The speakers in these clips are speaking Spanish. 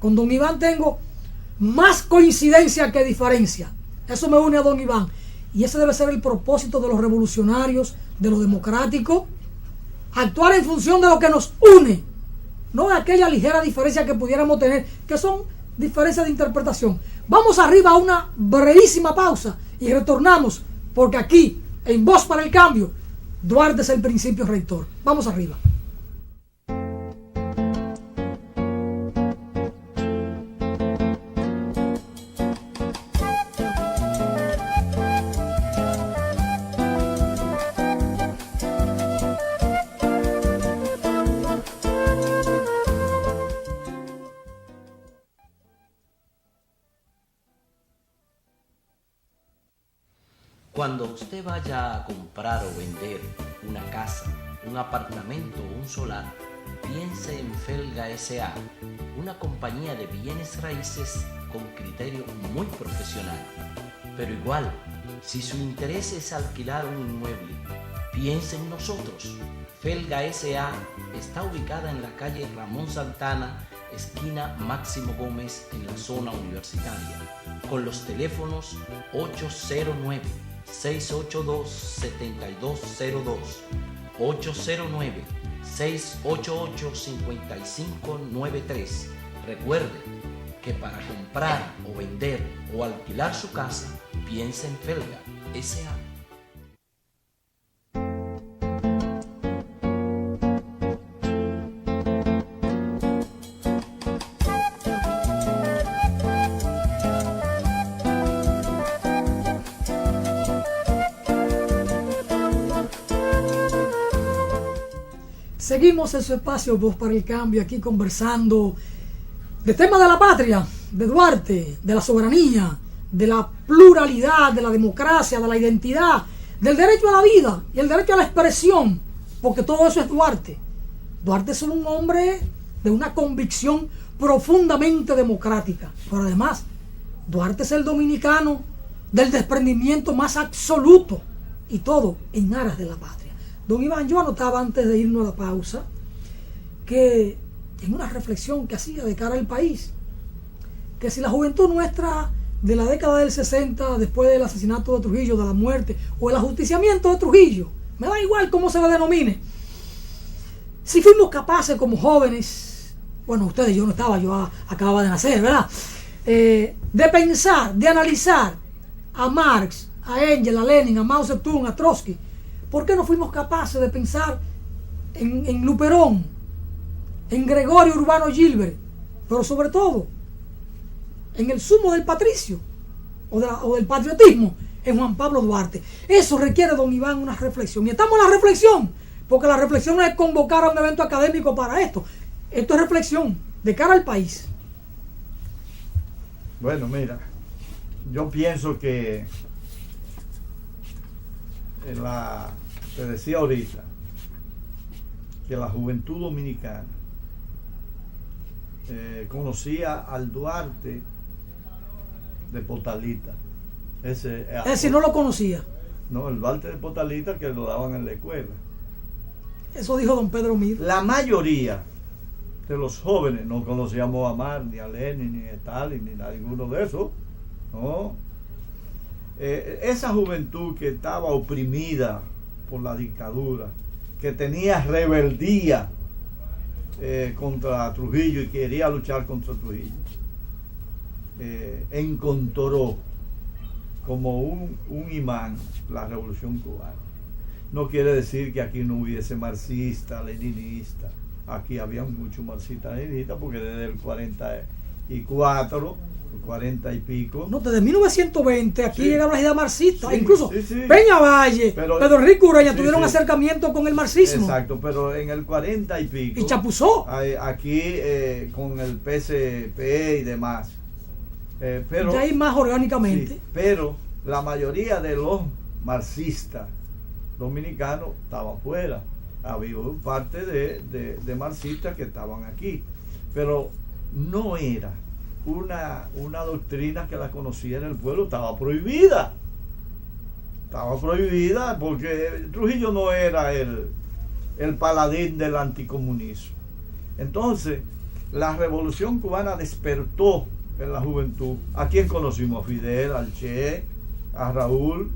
Con don Iván tengo más coincidencia que diferencia. Eso me une a don Iván. Y ese debe ser el propósito de los revolucionarios, de los democráticos. Actuar en función de lo que nos une, no de aquella ligera diferencia que pudiéramos tener, que son diferencias de interpretación. Vamos arriba a una brevísima pausa y retornamos, porque aquí, en Voz para el Cambio, Duarte es el principio rector. Vamos arriba. Cuando usted vaya a comprar o vender una casa, un apartamento o un solar, piense en Felga S.A., una compañía de bienes raíces con criterio muy profesional. Pero igual, si su interés es alquilar un inmueble, piense en nosotros. Felga S.A. está ubicada en la calle Ramón Santana, esquina Máximo Gómez, en la zona universitaria, con los teléfonos 809-682-7202, 809-688-5593. Recuerde que para comprar o vender o alquilar su casa, piense en Felga S.A. Seguimos en su espacio Voz para el Cambio, aquí conversando de temas de la patria, de Duarte, de la soberanía, de la pluralidad, de la democracia, de la identidad, del derecho a la vida y el derecho a la expresión, porque todo eso es Duarte. Duarte es un hombre de una convicción profundamente democrática, pero además Duarte es el dominicano del desprendimiento más absoluto, y todo en aras de la patria. Don Iván, yo anotaba antes de irnos a la pausa que en una reflexión que hacía de cara al país, que si la juventud nuestra de la década del 60, después del asesinato de Trujillo, de la muerte, o el ajusticiamiento de Trujillo, me da igual cómo se le denomine, si fuimos capaces como jóvenes, bueno, ustedes, yo no estaba, yo acababa de nacer, ¿verdad?, de pensar, de analizar a Marx, a Engels, a Lenin, a Mao Zedong, a Trotsky, ¿por qué no fuimos capaces de pensar en Luperón, en Gregorio Urbano Gilbert, pero sobre todo en el sumo del patricio o del patriotismo, en Juan Pablo Duarte? Eso requiere, don Iván, una reflexión. Y estamos en la reflexión, porque la reflexión no es convocar a un evento académico para esto. Esto es reflexión de cara al país. Bueno, mira, yo pienso que te decía ahorita que la juventud dominicana conocía al Duarte de Potalita. Es decir, no lo conocía. No, el Duarte de Potalita, que lo daban en la escuela. Eso dijo don Pedro Mir. La mayoría de los jóvenes no conocíamos a Marx, ni a Lenin, ni a Stalin, ni a ninguno de esos, ¿no? Esa juventud que estaba oprimida por la dictadura, que tenía rebeldía contra Trujillo y quería luchar contra Trujillo, encontró como un imán la revolución cubana. No quiere decir que aquí no hubiese marxista, leninista. Aquí había muchos marxistas, leninistas, porque desde el 44, 40 y pico. No, desde 1920 aquí llega la idea marxista. Sí, incluso sí. Peña Valle, Pedro Enrique Ureña tuvieron acercamiento con el marxismo. Exacto, pero en el 40 y pico. Y Chapuzó. Aquí con el PSP y demás. Pero, ya hay más orgánicamente. Sí, pero la mayoría de los marxistas dominicanos estaban fuera. Había parte de marxistas que estaban aquí, pero no era una doctrina que la conociera el pueblo. Estaba prohibida porque Trujillo no era el paladín del anticomunismo. Entonces la revolución cubana despertó en la juventud. ¿A quién conocimos? A Fidel, al Che, a Raúl.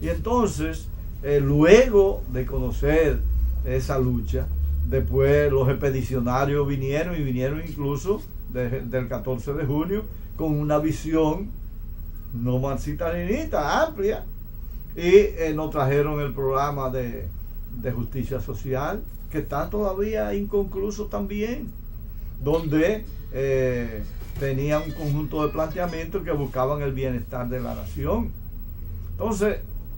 Y entonces, luego de conocer esa lucha, después los expedicionarios vinieron incluso del 14 de junio con una visión no marxista-leninista, amplia, y nos trajeron el programa de justicia social, que está todavía inconcluso también, donde tenía un conjunto de planteamientos que buscaban el bienestar de la nación. Entonces,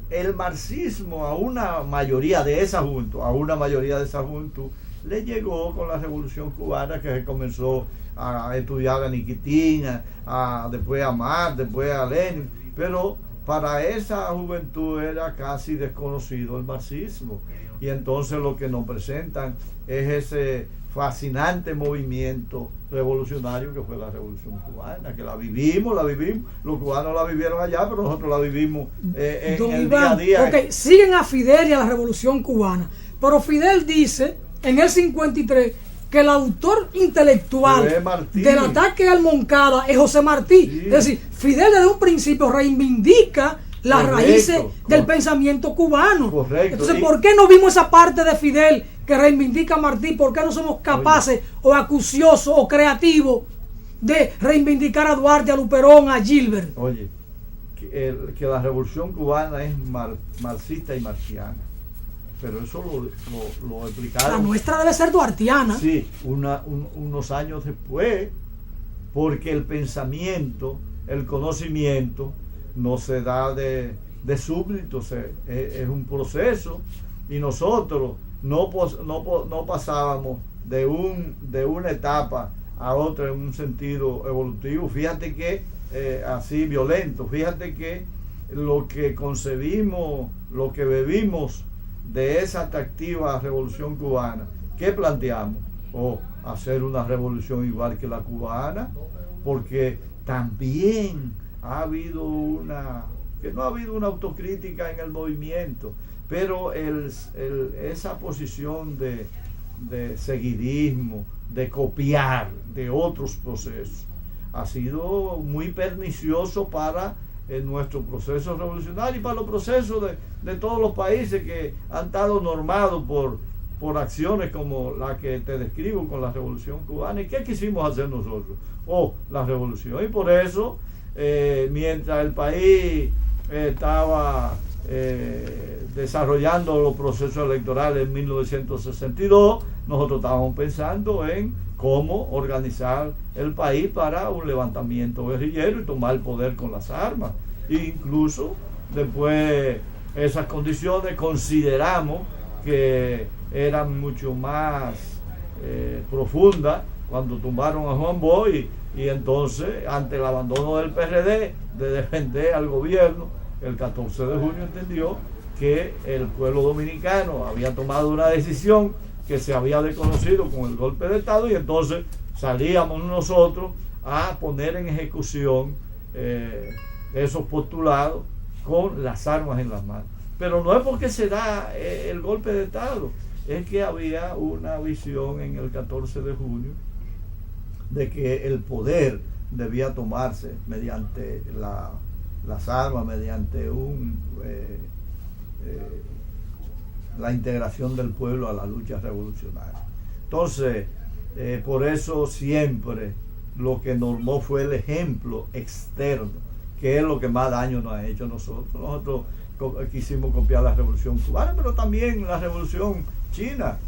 el marxismo a una mayoría de esa juventud, le llegó con la Revolución Cubana, que se comenzó a estudiar a Nikitin, después a Marx, después a Lenin, pero para esa juventud era casi desconocido el marxismo. Y entonces lo que nos presentan es ese fascinante movimiento revolucionario que fue la Revolución Cubana, que la vivimos, los cubanos la vivieron allá, pero nosotros la vivimos en el día a día. Ok, siguen a Fidel y a la Revolución Cubana, pero Fidel dice en el 53 que el autor intelectual del ataque al Moncada es José Martí. Sí. Es decir, Fidel desde un principio reivindica las raíces del pensamiento cubano. Correcto. Entonces, ¿por qué no vimos esa parte de Fidel que reivindica a Martí? ¿Por qué no somos capaces o acuciosos o creativos de reivindicar a Duarte, a Luperón, a Gilbert? Oye, que la Revolución Cubana es marxista y marxiana. Pero eso lo explicaron. La nuestra debe ser duartiana. Sí, unos años después, porque el pensamiento, el conocimiento, no se da de súbdito, es un proceso, y nosotros no pasábamos de una etapa a otra en un sentido evolutivo. Fíjate que así violento, fíjate que lo que concebimos, lo que bebimos de esa atractiva Revolución Cubana, ¿qué planteamos? Hacer una revolución igual que la cubana, porque también ha habido no ha habido una autocrítica en el movimiento, pero esa posición de seguidismo, de copiar de otros procesos, ha sido muy pernicioso para nuestro proceso revolucionario y para los procesos de todos los países que han estado normados por acciones como la que te describo con la Revolución Cubana. ¿Y qué quisimos hacer nosotros? La revolución. Y por eso, mientras el país estaba desarrollando los procesos electorales en 1962, nosotros estábamos pensando en cómo organizar el país para un levantamiento guerrillero y tomar el poder con las armas. E incluso después esas condiciones consideramos que eran mucho más profundas cuando tumbaron a Juan Bosch y entonces, ante el abandono del PRD de defender al gobierno, el 14 de junio entendió que el pueblo dominicano había tomado una decisión que se había desconocido con el golpe de Estado, y entonces salíamos nosotros a poner en ejecución esos postulados con las armas en las manos. Pero no es porque se da el golpe de Estado, es que había una visión en el 14 de junio de que el poder debía tomarse mediante las armas, mediante la integración del pueblo a la lucha revolucionaria. Entonces, por eso siempre lo que normó fue el ejemplo externo, que es lo que más daño nos ha hecho a nosotros. Nosotros quisimos copiar la Revolución Cubana, pero también la Revolución China.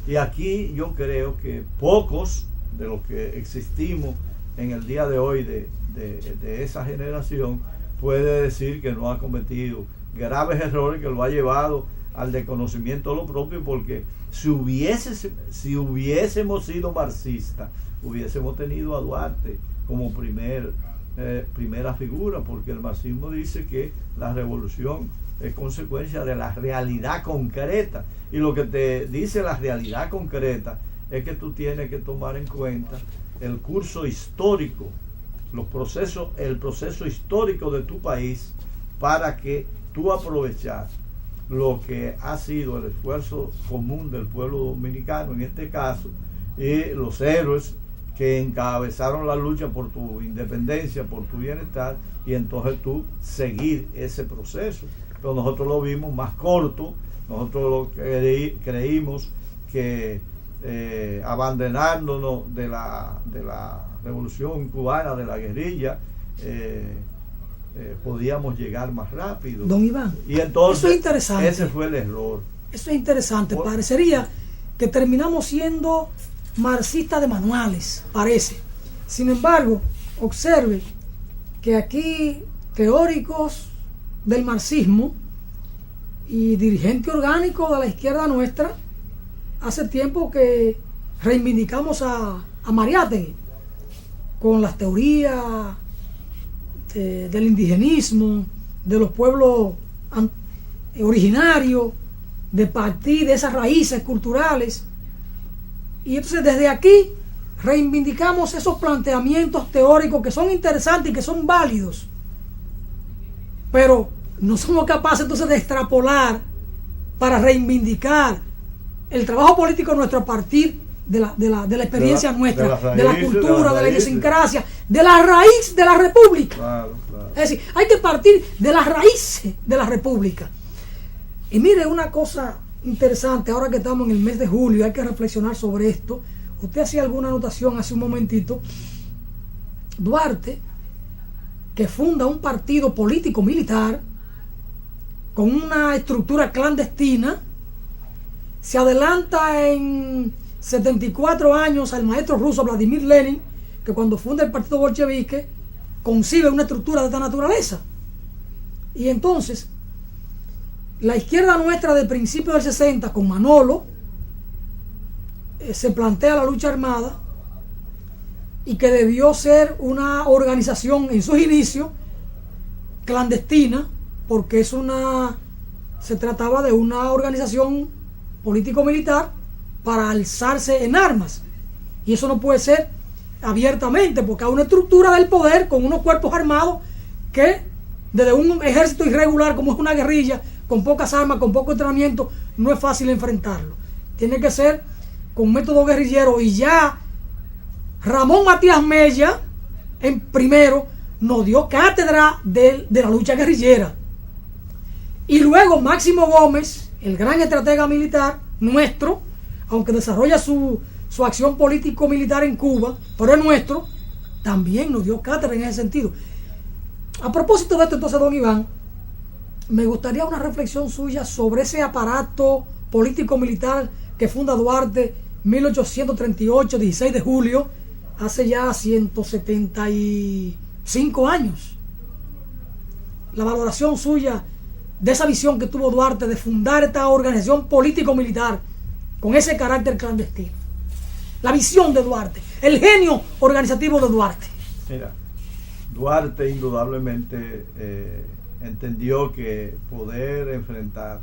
Y aquí yo creo que pocos de los que existimos en el día de hoy de esa generación puede decir que no ha cometido graves errores, que lo ha llevado al desconocimiento de lo propio, porque si hubiésemos sido marxistas, hubiésemos tenido a Duarte como primera figura, porque el marxismo dice que la revolución es consecuencia de la realidad concreta, y lo que te dice la realidad concreta es que tú tienes que tomar en cuenta el curso histórico, el proceso histórico de tu país, para que tú aprovechar lo que ha sido el esfuerzo común del pueblo dominicano, en este caso y los héroes que encabezaron la lucha por tu independencia, por tu bienestar, y entonces tú seguir ese proceso. Pero nosotros lo vimos más corto, nosotros creímos que abandonándonos de la revolución cubana, de la guerrilla, podíamos llegar más rápido. Don Iván, y entonces eso es interesante. Ese fue el error. Eso es interesante. Parecería que terminamos siendo marxistas de manuales, parece. Sin embargo, observe que aquí teóricos del marxismo y dirigente orgánico de la izquierda nuestra, hace tiempo que reivindicamos a Mariátegui con las teorías del indigenismo, de los pueblos originarios, de partir de esas raíces culturales. Y entonces desde aquí reivindicamos esos planteamientos teóricos que son interesantes y que son válidos, pero no somos capaces entonces de extrapolar para reivindicar el trabajo político nuestro a partir de la experiencia nuestra, de la cultura, de la idiosincrasia, de la raíz de la república. Claro, claro. Es decir, hay que partir de las raíces de la república. Y mire una cosa interesante, ahora que estamos en el mes de julio, hay que reflexionar sobre esto. Usted hacía alguna anotación hace un momentito. Duarte, que funda un partido político militar con una estructura clandestina, se adelanta en 74 años al maestro ruso Vladimir Lenin, que cuando funda el partido bolchevique concibe una estructura de esta naturaleza. Y entonces la izquierda nuestra de principios del 60 con Manolo se plantea la lucha armada, y que debió ser una organización en sus inicios clandestina, porque se trataba de una organización político-militar para alzarse en armas, y eso no puede ser abiertamente, porque hay una estructura del poder con unos cuerpos armados que desde un ejército irregular como es una guerrilla, con pocas armas, con poco entrenamiento, no es fácil enfrentarlo. Tiene que ser con método guerrillero, y ya Ramón Matías Mella en primero nos dio cátedra de la lucha guerrillera, y luego Máximo Gómez, el gran estratega militar nuestro, aunque desarrolla su acción político-militar en Cuba, pero es nuestro, también nos dio cátedra en ese sentido. A propósito de esto, entonces, don Iván, me gustaría una reflexión suya sobre ese aparato político-militar que funda Duarte 1838, 16 de julio, hace ya 175 años. La valoración suya de esa visión que tuvo Duarte de fundar esta organización político-militar con ese carácter clandestino. La visión de Duarte, el genio organizativo de Duarte. Mira, Duarte indudablemente entendió que poder enfrentar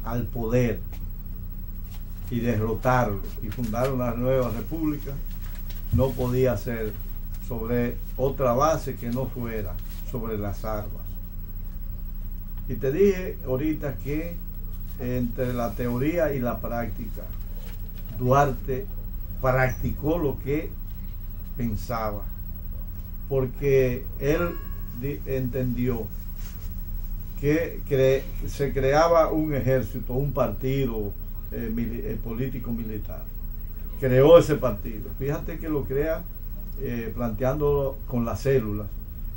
al poder y derrotarlo y fundar una nueva república no podía ser sobre otra base que no fuera sobre las armas. Y te dije ahorita que entre la teoría y la práctica, Duarte practicó lo que pensaba, porque él entendió que se creaba un ejército, un partido político-militar. Creó ese partido. Fíjate que lo crea planteándolo con las células,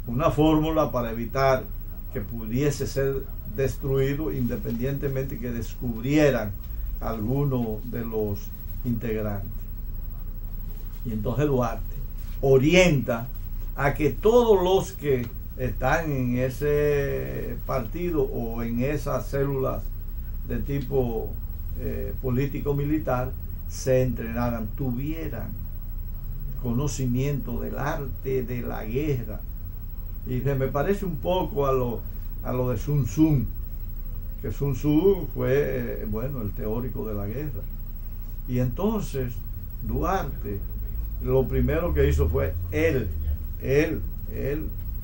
una fórmula para evitar que pudiese ser destruido independientemente que descubrieran alguno de los integrantes. Y entonces Duarte orienta a que todos los que están en ese partido o en esas células de tipo político-militar se entrenaran, tuvieran conocimiento del arte de la guerra. Y me parece un poco a lo de Sun Tzu, que Sun Tzu fue el teórico de la guerra. Y entonces Duarte lo primero que hizo fue él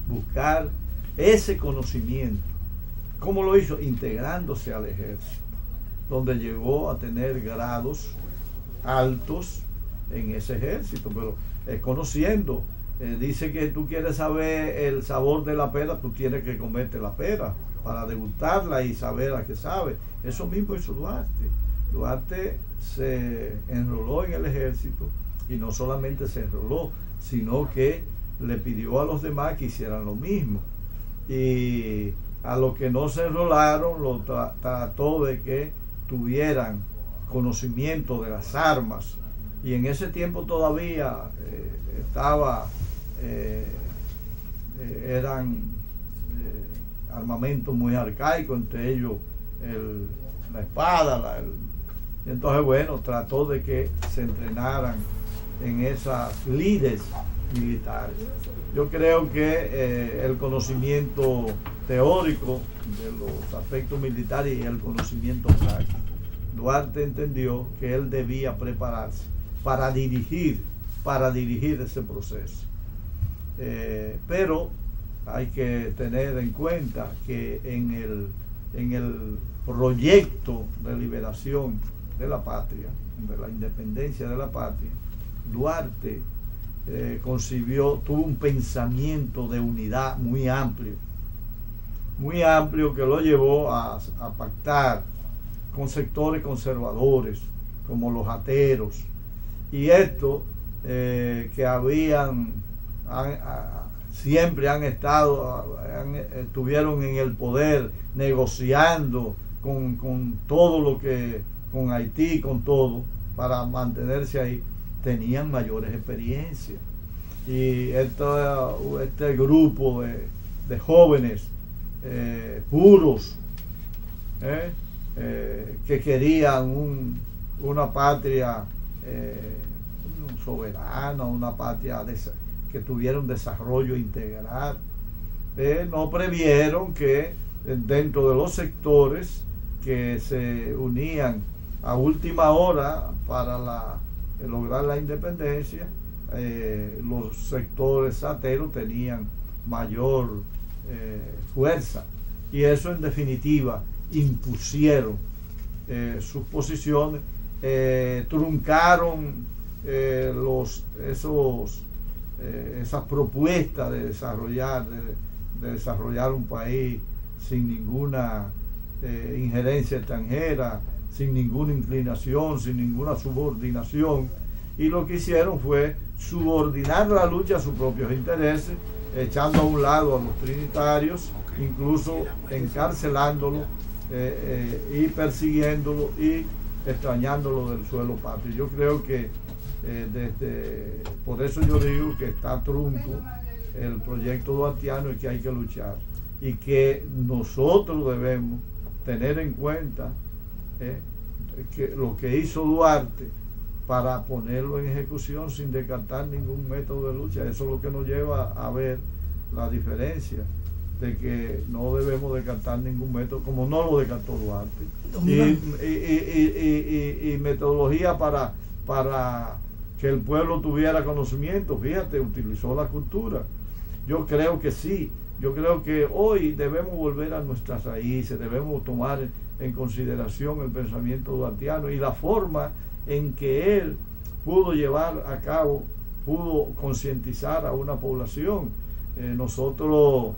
buscar ese conocimiento. ¿Cómo lo hizo? Integrándose al ejército, donde llegó a tener grados altos en ese ejército, pero conociendo. Dice que tú quieres saber el sabor de la pera, tú tienes que comerte la pera para degustarla y saber a qué sabe. Eso mismo hizo Duarte. Duarte se enroló en el ejército y no solamente se enroló, sino que le pidió a los demás que hicieran lo mismo. Y a los que no se enrolaron, lo trató de que tuvieran conocimiento de las armas. Y en ese tiempo todavía eran armamentos muy arcaicos, entre ellos la espada, y entonces bueno, trató de que se entrenaran en esas lides militares. Yo creo que el conocimiento teórico de los aspectos militares y el conocimiento práctico, Duarte entendió que él debía prepararse para dirigir ese proceso. Pero hay que tener en cuenta que en el proyecto de liberación de la patria, de la independencia de la patria, Duarte tuvo un pensamiento de unidad muy amplio que lo llevó a pactar con sectores conservadores como los ateros, y esto que siempre estuvieron en el poder negociando con todo lo que, con Haití, con todo, para mantenerse ahí, tenían mayores experiencias. Y este grupo de jóvenes puros, que querían una patria soberana, una patria que tuviera un desarrollo integral, no previeron que dentro de los sectores que se unían a última hora para lograr la independencia, los sectores ateros tenían mayor fuerza, y eso en definitiva impusieron sus posiciones, truncaron esas propuestas de desarrollar un país sin ninguna injerencia extranjera, sin ninguna inclinación, sin ninguna subordinación, y lo que hicieron fue subordinar la lucha a sus propios intereses, echando a un lado a los trinitarios, incluso encarcelándolos y persiguiéndolos y extrañándolos del suelo patrio. Yo creo que por eso yo digo que está trunco el proyecto duartiano y que hay que luchar, y que nosotros debemos tener en cuenta que lo que hizo Duarte para ponerlo en ejecución sin descartar ningún método de lucha. Eso es lo que nos lleva a ver la diferencia de que no debemos descartar ningún método, como no lo descartó Duarte, y metodología para que el pueblo tuviera conocimiento. Fíjate, utilizó la cultura. Yo creo que sí, yo creo que hoy debemos volver a nuestras raíces, debemos tomar en consideración el pensamiento duartiano y la forma en que él pudo llevar a cabo, pudo concientizar a una población. Nosotros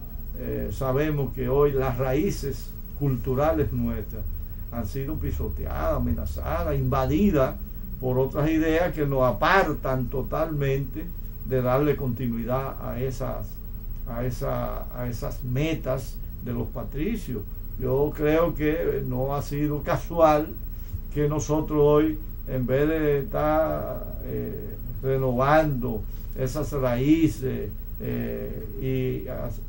sabemos que hoy las raíces culturales nuestras han sido pisoteadas, amenazadas, invadidas por otras ideas que nos apartan totalmente de darle continuidad a esas metas de los patricios. Yo creo que no ha sido casual que nosotros hoy, en vez de estar renovando esas raíces y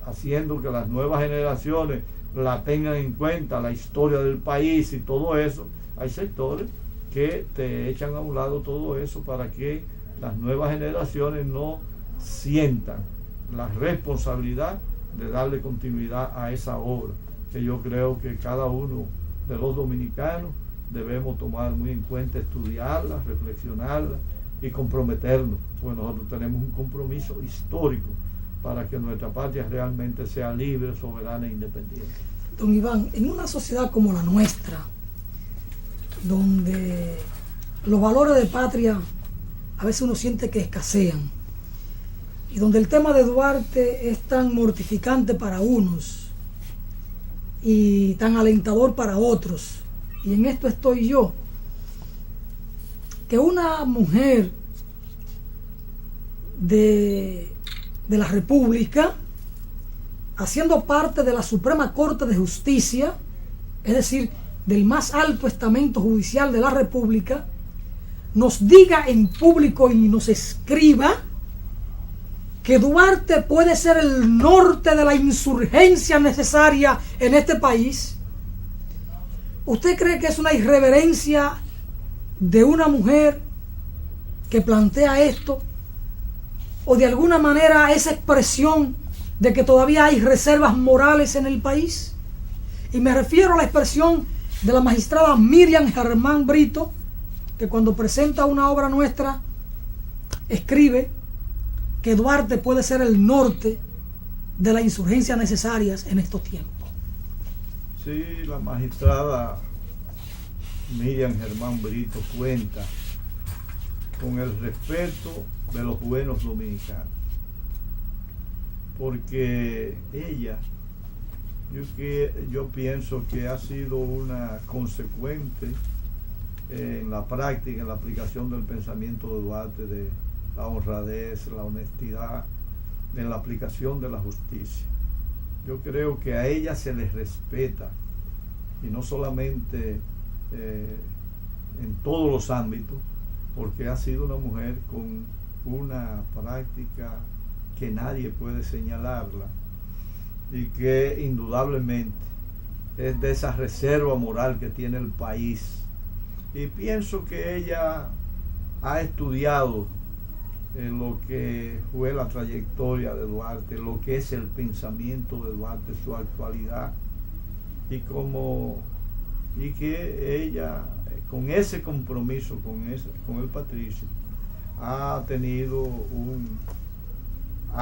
haciendo que las nuevas generaciones la tengan en cuenta, la historia del país y todo eso, hay sectores que te echan a un lado todo eso para que las nuevas generaciones no sientan la responsabilidad de darle continuidad a esa obra, que yo creo que cada uno de los dominicanos debemos tomar muy en cuenta, estudiarla, reflexionarla y comprometernos, porque nosotros tenemos un compromiso histórico para que nuestra patria realmente sea libre, soberana e independiente. Don Iván, en una sociedad como la nuestra, donde los valores de patria a veces uno siente que escasean, y donde el tema de Duarte es tan mortificante para unos y tan alentador para otros, y en esto estoy yo, que una mujer de la República, haciendo parte de la Suprema Corte de Justicia, es decir, del más alto estamento judicial de la República, nos diga en público y nos escriba que Duarte puede ser el norte de la insurgencia necesaria en este país. ¿Usted cree que es una irreverencia de una mujer que plantea esto? ¿O de alguna manera esa expresión de que todavía hay reservas morales en el país? Y me refiero a la expresión de la magistrada Miriam Germán Brito, que cuando presenta una obra nuestra escribe que Duarte puede ser el norte de las insurgencias necesarias en estos tiempos. Sí, la magistrada Miriam Germán Brito cuenta con el respeto de los buenos dominicanos, porque ella, yo pienso que ha sido una consecuente en la práctica, en la aplicación del pensamiento de Duarte, de la honradez, la honestidad, en la aplicación de la justicia. Yo creo que a ella se les respeta, y no solamente en todos los ámbitos, porque ha sido una mujer con una práctica que nadie puede señalarla, y que indudablemente es de esa reserva moral que tiene el país. Y pienso que ella ha estudiado lo que fue la trayectoria de Duarte, lo que es el pensamiento de Duarte, su actualidad, y que ella, con ese compromiso con el patricio, ha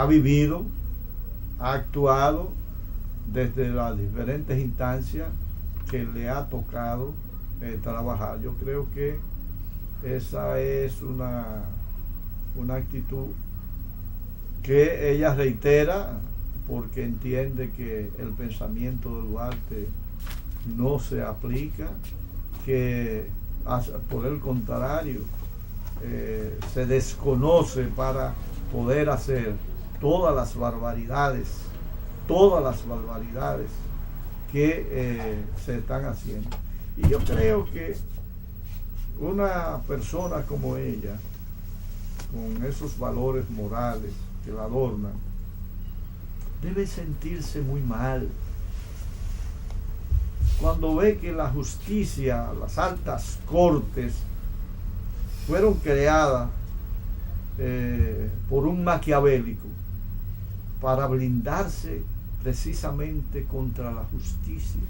vivido, ha actuado desde las diferentes instancias que le ha tocado trabajar. Yo creo que esa es una actitud que ella reitera, porque entiende que el pensamiento de Duarte no se aplica, que por el contrario se desconoce para poder hacer todas las barbaridades que se están haciendo. Y yo creo que una persona como ella, con esos valores morales que la adornan, debe sentirse muy mal cuando ve que la justicia, las altas cortes, fueron creadas por un maquiavélico para blindarse precisamente contra la justicia,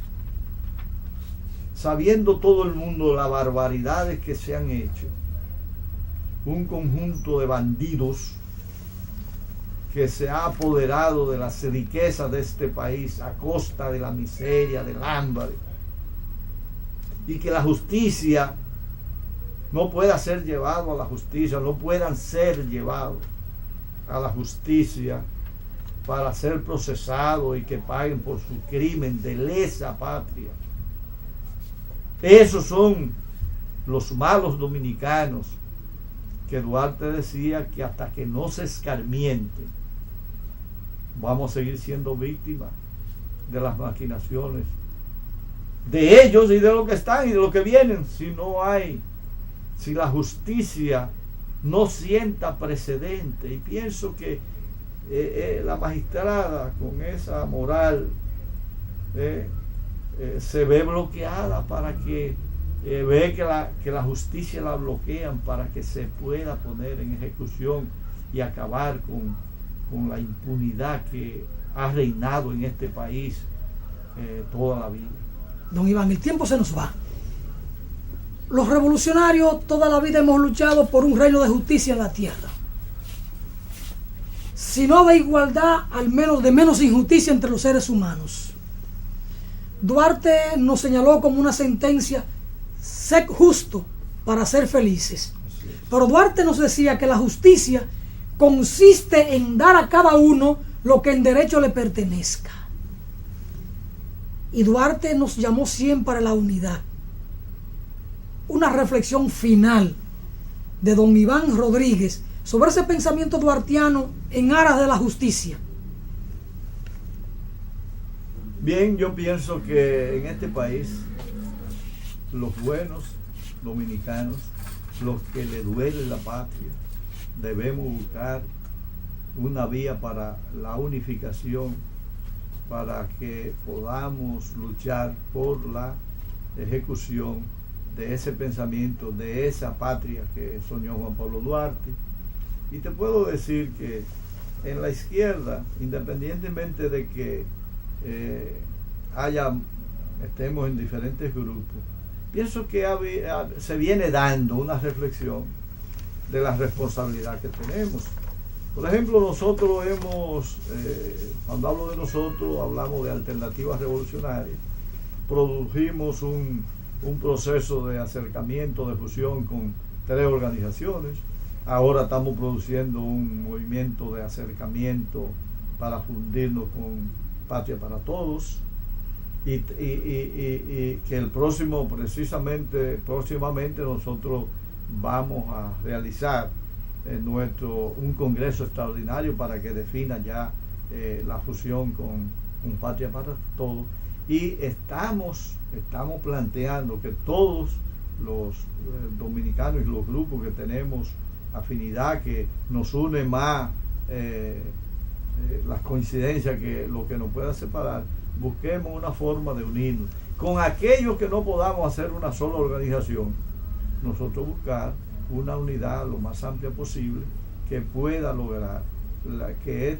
sabiendo todo el mundo las barbaridades que se han hecho. Un conjunto de bandidos que se ha apoderado de las riquezas de este país a costa de la miseria, del hambre, y que la justicia no pueda ser llevado a la justicia, no puedan ser llevados a la justicia para ser procesados y que paguen por su crimen de lesa patria. Esos son los malos dominicanos que Duarte decía que hasta que no se escarmiente vamos a seguir siendo víctimas de las maquinaciones de ellos y de lo que están y de lo que vienen. Si la justicia no sienta precedente, y pienso que la magistrada con esa moral se ve bloqueada para que ve que la justicia la bloquean para que se pueda poner en ejecución y acabar con la impunidad que ha reinado en este país toda la vida. Don Iván, el tiempo se nos va. Los revolucionarios toda la vida hemos luchado por un reino de justicia en la tierra. Si no de igualdad, al menos de menos injusticia entre los seres humanos. Duarte nos señaló como una sentencia: sed justo para ser felices. Pero Duarte nos decía que la justicia consiste en dar a cada uno lo que en derecho le pertenezca. Y Duarte nos llamó siempre a la unidad. Una reflexión final de don Iván Rodríguez sobre ese pensamiento duartiano en aras de la justicia. Bien, yo pienso que en este país los buenos dominicanos, los que le duele la patria, debemos buscar una vía para la unificación, para que podamos luchar por la ejecución de ese pensamiento, de esa patria que soñó Juan Pablo Duarte. Y te puedo decir que en la izquierda, independientemente de que estemos en diferentes grupos, pienso que se viene dando una reflexión de la responsabilidad que tenemos. Por ejemplo, nosotros cuando hablo de nosotros, hablamos de alternativas revolucionarias. Produjimos un proceso de acercamiento, de fusión con 3 organizaciones. Ahora estamos produciendo un movimiento de acercamiento para fundirnos con Patria para Todos. Y que próximamente nosotros vamos a realizar un congreso extraordinario para que defina ya la fusión con Patria para Todos. Y estamos planteando que todos los dominicanos y los grupos que tenemos afinidad, que nos une más las coincidencias que lo que nos pueda separar, busquemos una forma de unirnos. Con aquellos que no podamos hacer una sola organización, nosotros buscar una unidad lo más amplia posible que pueda lograr que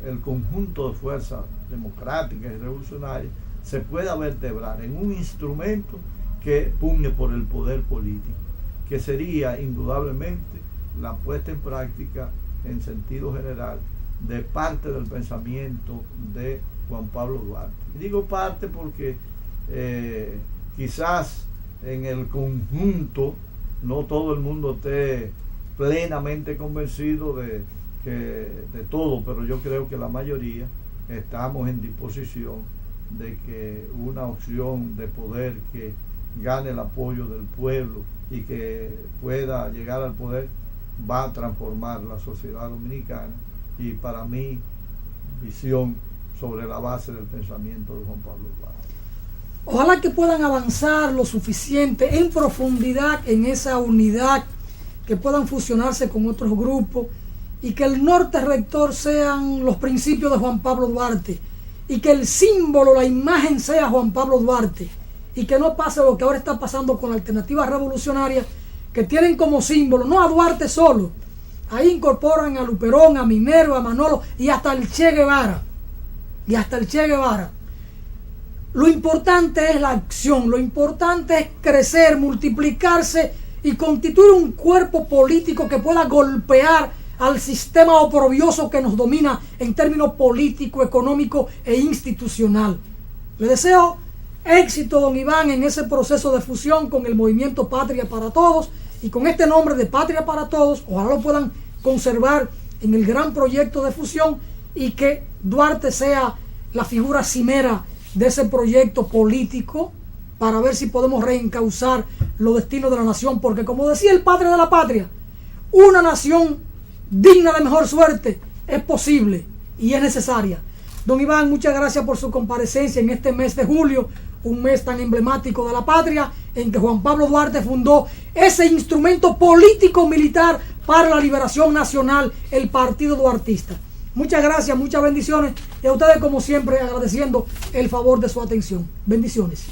el conjunto de fuerzas democráticas y revolucionarias se pueda vertebrar en un instrumento que pugne por el poder político, que sería indudablemente la puesta en práctica en sentido general de parte del pensamiento de Juan Pablo Duarte. Y digo parte porque quizás en el conjunto no todo el mundo esté plenamente convencido de todo, pero yo creo que la mayoría estamos en disposición de que una opción de poder que gane el apoyo del pueblo y que pueda llegar al poder va a transformar la sociedad dominicana, y para mí visión sobre la base del pensamiento de Juan Pablo Duarte. Ojalá que puedan avanzar lo suficiente en profundidad en esa unidad, que puedan fusionarse con otros grupos y que el norte rector sean los principios de Juan Pablo Duarte y que el símbolo, la imagen sea Juan Pablo Duarte, y que no pase lo que ahora está pasando con alternativas revolucionarias que tienen como símbolo no a Duarte solo, ahí incorporan a Luperón, a Minero, a Manolo y hasta el Che Guevara. Lo importante es la acción, lo importante es crecer, multiplicarse y constituir un cuerpo político que pueda golpear al sistema oprobioso que nos domina en términos político, económico e institucional. Le deseo éxito, don Iván, en ese proceso de fusión con el movimiento Patria para Todos, y con este nombre de Patria para Todos, ojalá lo puedan conservar en el gran proyecto de fusión y que Duarte sea la figura cimera de ese proyecto político para ver si podemos reencauzar los destinos de la nación, porque como decía el padre de la patria, una nación digna de mejor suerte es posible y es necesaria. Don Iván, muchas gracias por su comparecencia en este mes de julio, un mes tan emblemático de la patria, en que Juan Pablo Duarte fundó ese instrumento político militar para la liberación nacional, el Partido Duartista. Muchas gracias, muchas bendiciones, y a ustedes como siempre agradeciendo el favor de su atención. Bendiciones.